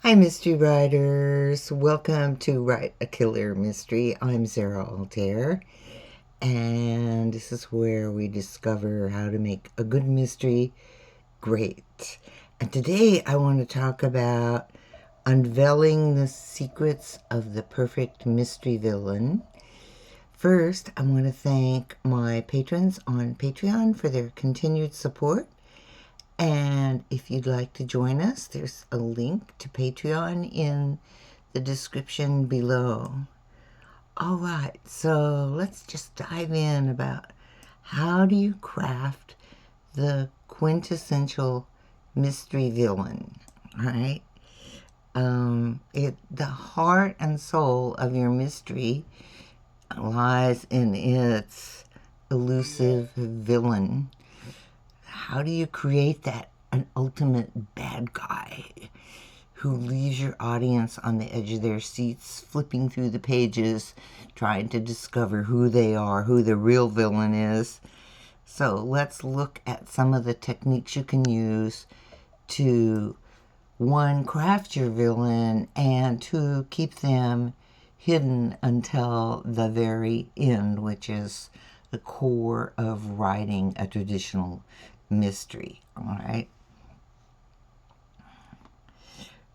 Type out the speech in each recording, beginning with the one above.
Hi, mystery writers. Welcome to Write a Killer Mystery. I'm Sarah Altair, and this is where we discover how to make a good mystery great. And today I want to talk about unveiling the secrets of the perfect mystery villain. First, I want to thank my patrons on Patreon for their continued support. And if you'd like to join us, there's a link to Patreon in the description below. All right, so let's just dive in about how do you craft the quintessential mystery villain, right? The heart and soul of your mystery lies in its elusive villain. How do you create an ultimate bad guy who leaves your audience on the edge of their seats, flipping through the pages, trying to discover who they are, who the real villain is? So let's look at some of the techniques you can use to, one, craft your villain, and two, keep them hidden until the very end, which is the core of writing a traditional mystery. All right.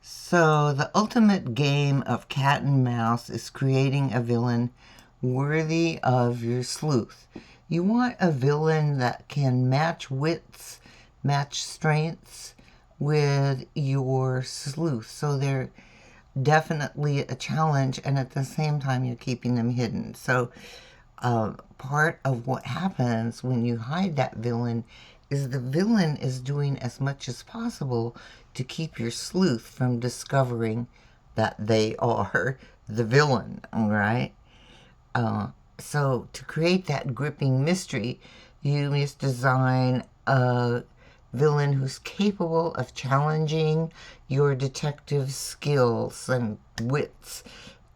So the ultimate game of cat and mouse is creating a villain worthy of your sleuth. You want a villain that can match wits, match strengths with your sleuth. So they're definitely a challenge, and at the same time you're keeping them hidden. So part of what happens when you hide that villain is the villain is doing as much as possible to keep your sleuth from discovering that they are the villain, all right? So to create that gripping mystery, you must design a villain who's capable of challenging your detective skills and wits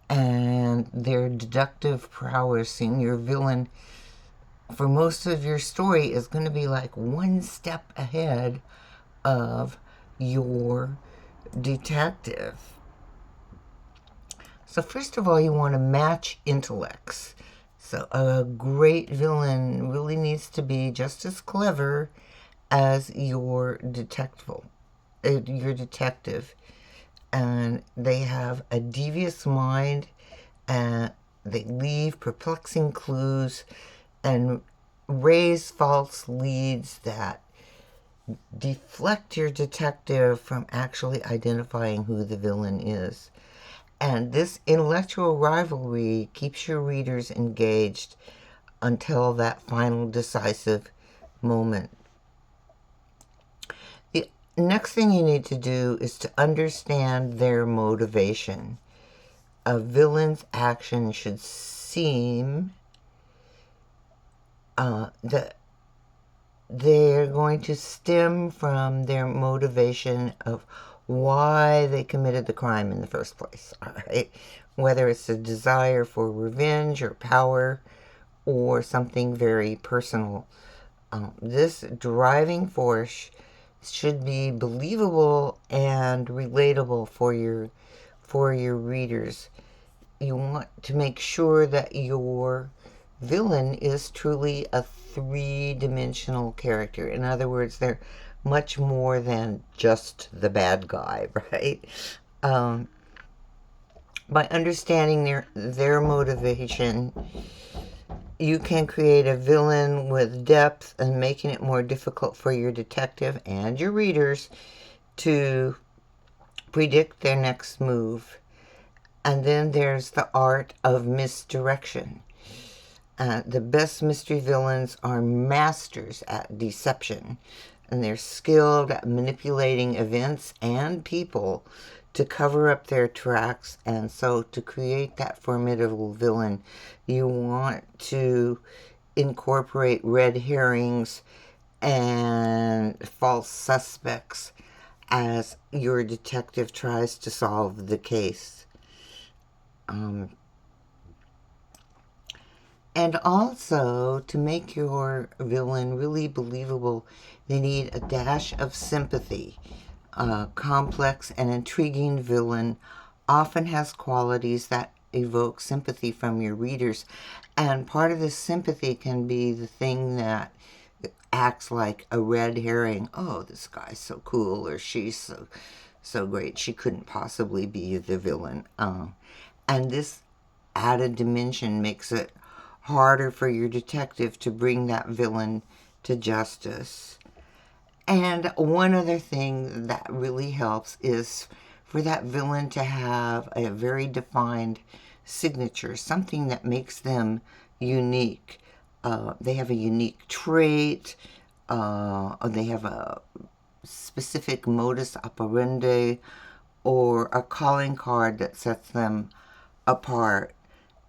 and their deductive prowess. And your villain, for most of your story, is going to be like one step ahead of your detective. So first of all, you want to match intellects. So a great villain really needs to be just as clever as your detective. And they have a devious mind, and they leave perplexing clues and raise false leads that deflect your detective from actually identifying who the villain is. And this intellectual rivalry keeps your readers engaged until that final decisive moment. The next thing you need to do is to understand their motivation. A villain's action should seem that they're going to stem from their motivation of why they committed the crime in the first place, all right? Whether it's a desire for revenge or power or something very personal. This driving force should be believable and relatable for your readers. You want to make sure that your villain is truly a three-dimensional character. In other words, they're much more than just the bad guy, right? By understanding their motivation, you can create a villain with depth and making it more difficult for your detective and your readers to predict their next move. And then there's the art of misdirection. The best mystery villains are masters at deception, and they're skilled at manipulating events and people to cover up their tracks. And so to create that formidable villain, you want to incorporate red herrings and false suspects as your detective tries to solve the case. And also, to make your villain really believable, they need a dash of sympathy. A complex and intriguing villain often has qualities that evoke sympathy from your readers. And part of this sympathy can be the thing that acts like a red herring. Oh, this guy's so cool, or she's so great. She couldn't possibly be the villain. And this added dimension makes it harder for your detective to bring that villain to justice. And one other thing that really helps is for that villain to have a very defined signature, something that makes them unique. They have a unique trait, they have a specific modus operandi, or a calling card that sets them apart.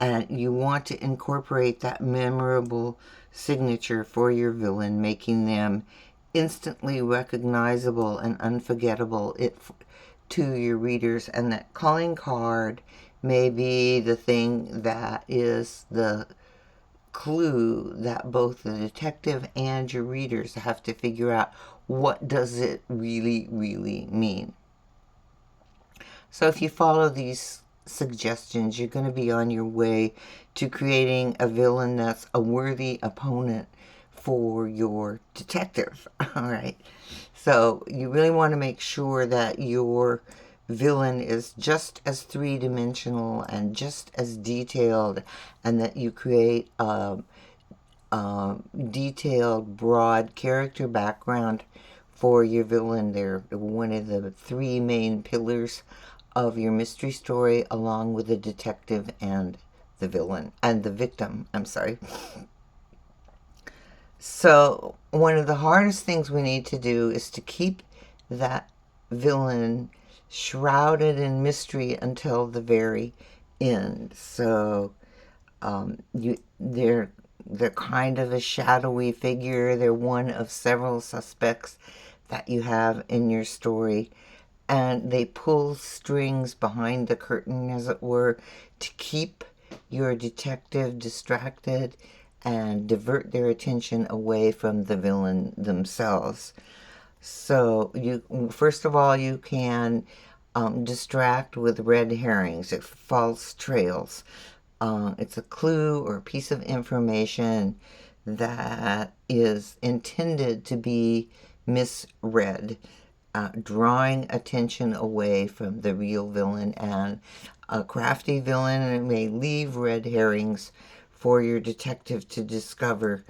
And you want to incorporate that memorable signature for your villain, making them instantly recognizable and unforgettable to your readers. And that calling card may be the thing that is the clue that both the detective and your readers have to figure out, what does it really mean. So if you follow these suggestions, you're going to be on your way to creating a villain that's a worthy opponent for your detective. All right. So you really want to make sure that your villain is just as three-dimensional and just as detailed, and that you create a detailed, broad character background for your villain. They're one of the three main pillars of your mystery story, along with the detective and the villain and the victim. I'm sorry. So one of the hardest things we need to do is to keep that villain shrouded in mystery until the very end. So they're kind of a shadowy figure. They're one of several suspects that you have in your story, and they pull strings behind the curtain, as it were, to keep your detective distracted and divert their attention away from the villain themselves. So first of all, you can distract with red herrings, false trails. It's a clue or a piece of information that is intended to be misread, drawing attention away from the real villain. And a crafty villain may leave red herrings for your detective to discover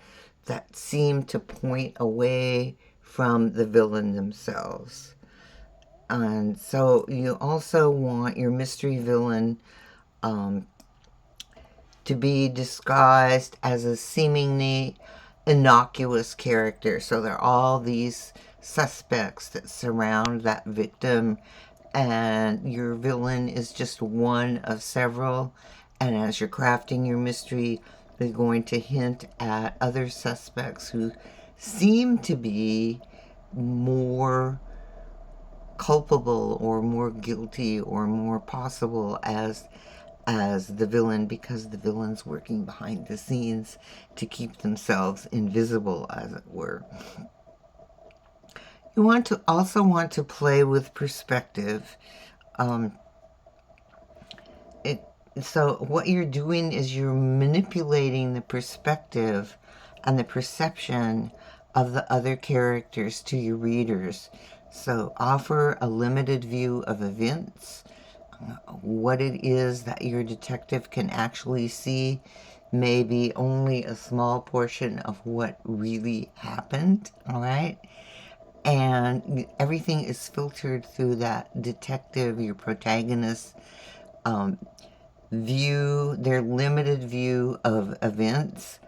that seem to point away from the villain themselves. And so you also want your mystery villain to be disguised as a seemingly innocuous character. So there are all these suspects that surround that victim, and your villain is just one of several. And as you're crafting your mystery, you're going to hint at other suspects who seem to be more culpable or more guilty or more possible as the villain, because the villain's working behind the scenes to keep themselves invisible, as it were. You also want to play with perspective. So what you're doing is you're manipulating the perspective and the perception of the other characters to your readers. So offer a limited view of events, what it is that your detective can actually see, maybe only a small portion of what really happened, all right? And everything is filtered through that detective, your protagonist, view, their limited view of events.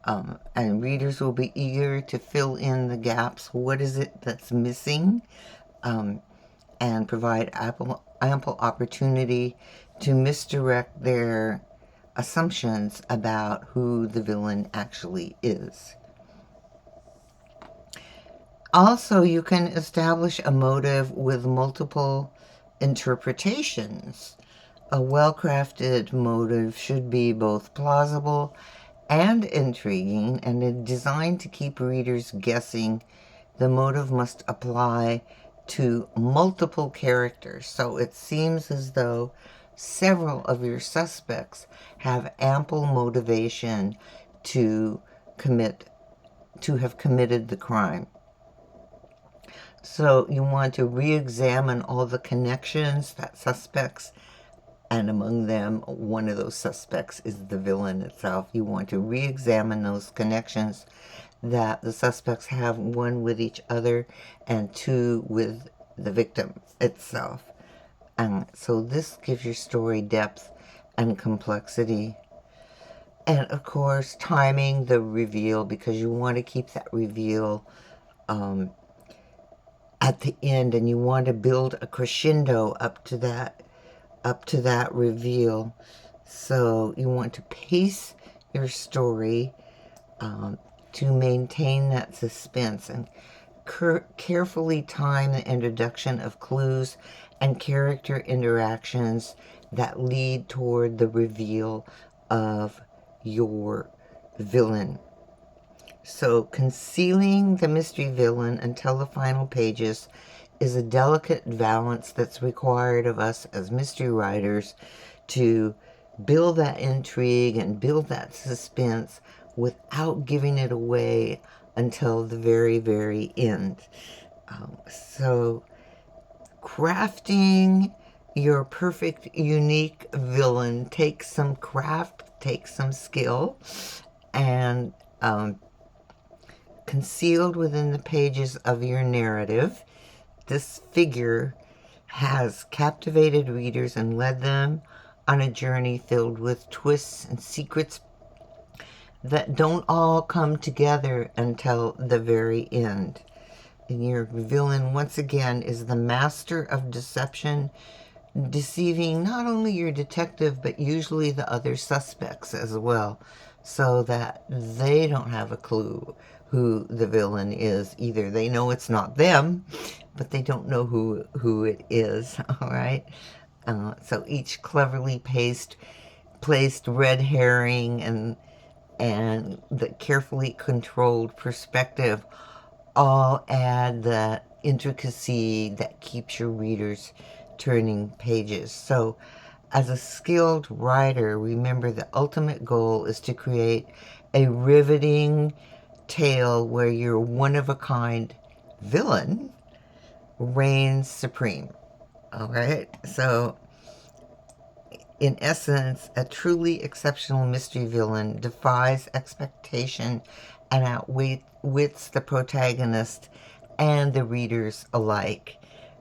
And readers will be eager to fill in the gaps. What is it that's missing? And provide ample opportunity to misdirect their assumptions about who the villain actually is. Also, you can establish a motive with multiple interpretations. A well-crafted motive should be both plausible and intriguing, and designed to keep readers guessing. The motive must apply to multiple characters. So it seems as though several of your suspects have ample motivation to have committed the crime. So you want to re-examine all the connections that suspects, and among them, one of those suspects is the villain itself. You want to re-examine those connections that the suspects have, one with each other and two with the victim itself. So this gives your story depth and complexity. And of course, timing the reveal, because you want to keep that reveal at the end, and you want to build a crescendo up to that reveal. So you want to pace your story to maintain that suspense, and carefully time the introduction of clues and character interactions that lead toward the reveal of your villain. So concealing the mystery villain until the final pages is a delicate balance that's required of us as mystery writers to build that intrigue and build that suspense without giving it away until the very, very end. So crafting your perfect, unique villain takes some craft, takes some skill, and concealed within the pages of your narrative, this figure has captivated readers and led them on a journey filled with twists and secrets that don't all come together until the very end. And your villain, once again, is the master of deception, deceiving not only your detective, but usually the other suspects as well, so that they don't have a clue who the villain is. Either they know it's not them, but they don't know who it is, all right? So each cleverly placed red herring and the carefully controlled perspective all add the intricacy that keeps your readers turning pages. So as a skilled writer, remember the ultimate goal is to create a riveting tale where your one-of-a-kind villain reigns supreme. All right? So in essence, a truly exceptional mystery villain defies expectation and outwits the protagonist and the readers alike.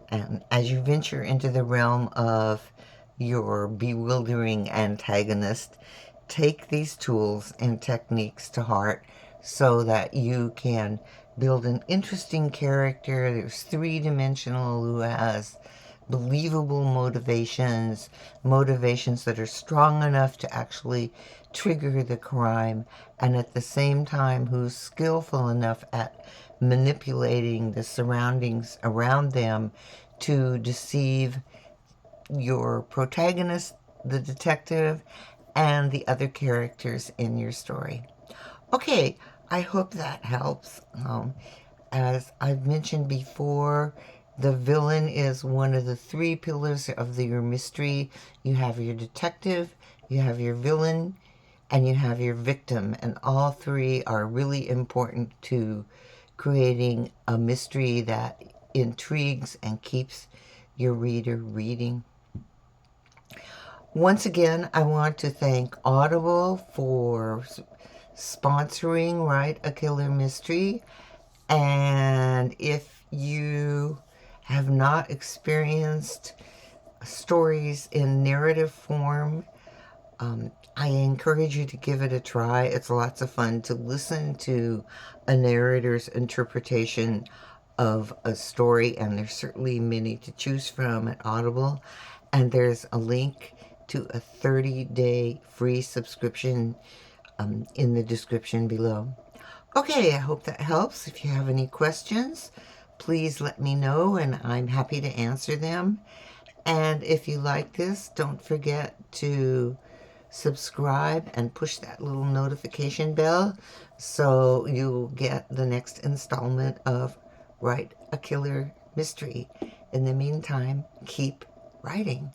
And as you venture into the realm of your bewildering antagonist, take these tools and techniques to heart so that you can build an interesting character that's three-dimensional, who has believable motivations that are strong enough to actually trigger the crime, and at the same time who's skillful enough at manipulating the surroundings around them to deceive your protagonist, the detective, and the other characters in your story. Okay, I hope that helps. As I've mentioned before, the villain is one of the three pillars of your mystery. You have your detective, you have your villain, and you have your victim. And all three are really important to creating a mystery that intrigues and keeps your reader reading. Once again, I want to thank Audible for sponsoring Write a Killer Mystery. And if you have not experienced stories in narrative form, I encourage you to give it a try. It's lots of fun to listen to a narrator's interpretation of a story, and there's certainly many to choose from at Audible. And there's a link to a 30-day free subscription in the description below. Okay, I hope that helps. If you have any questions, please let me know, and I'm happy to answer them. And if you like this, don't forget to subscribe and push that little notification bell so you'll get the next installment of Write a Killer mystery. In the meantime, keep writing.